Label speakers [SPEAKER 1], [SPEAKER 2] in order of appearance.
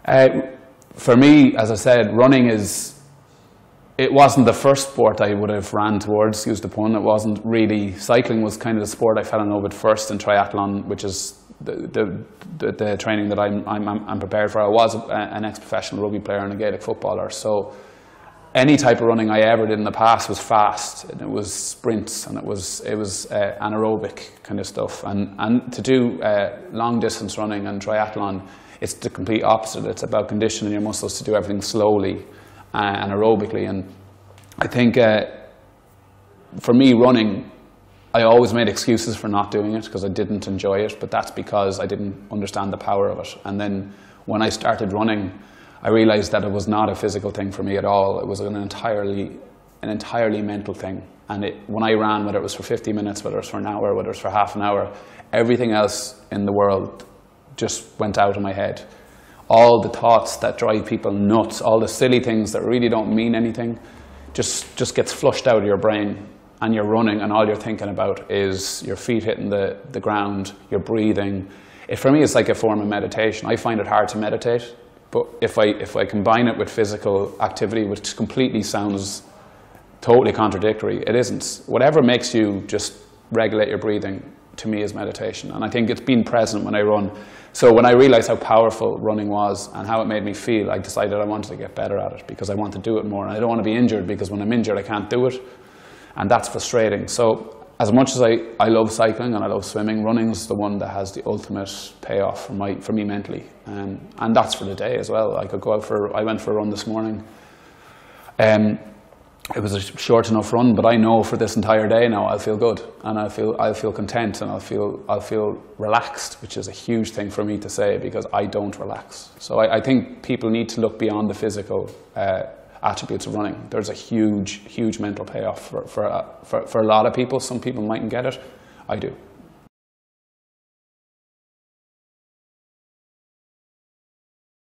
[SPEAKER 1] For me, as I said, running it wasn't the first sport I would have ran towards, use the pun. It wasn't really, cycling was kind of the sport I fell in love with first, in triathlon, which is the training that I'm prepared for. I was an ex-professional rugby player and a Gaelic footballer, so any type of running I ever did in the past was fast, and it was sprints, and it was anaerobic kind of stuff. And to do long distance running and triathlon, it's the complete opposite. It's about conditioning your muscles to do everything slowly and aerobically. And I think for me, running, I always made excuses for not doing it because I didn't enjoy it, but that's because I didn't understand the power of it. And then when I started running, I realized that it was not a physical thing for me at all. It was an entirely mental thing. And when I ran, whether it was for 50 minutes, whether it was for an hour, whether it was for half an hour, everything else in the world just went out of my head. All the thoughts that drive people nuts, all the silly things that really don't mean anything, just gets flushed out of your brain, and you're running, and all you're thinking about is your feet hitting the ground, your breathing. For me, it's like a form of meditation. I find it hard to meditate, but if I combine it with physical activity, which completely sounds totally contradictory, it isn't. Whatever makes you just regulate your breathing, to me, is meditation. And I think it's been present when I run. So when I realized how powerful running was and how it made me feel, I decided I wanted to get better at it because I want to do it more. And I don't want to be injured, because when I'm injured, I can't do it. And that's frustrating. So as much as I love cycling and I love swimming, running's the one that has the ultimate payoff for me mentally. And that's for the day as well. I went for a run this morning. It was a short enough run, but I know for this entire day now I'll feel good, and I'll feel content, and I'll feel relaxed, which is a huge thing for me to say because I don't relax. So I think people need to look beyond the physical attributes of running. There's a huge mental payoff for a lot of people. Some people mightn't get it. I do.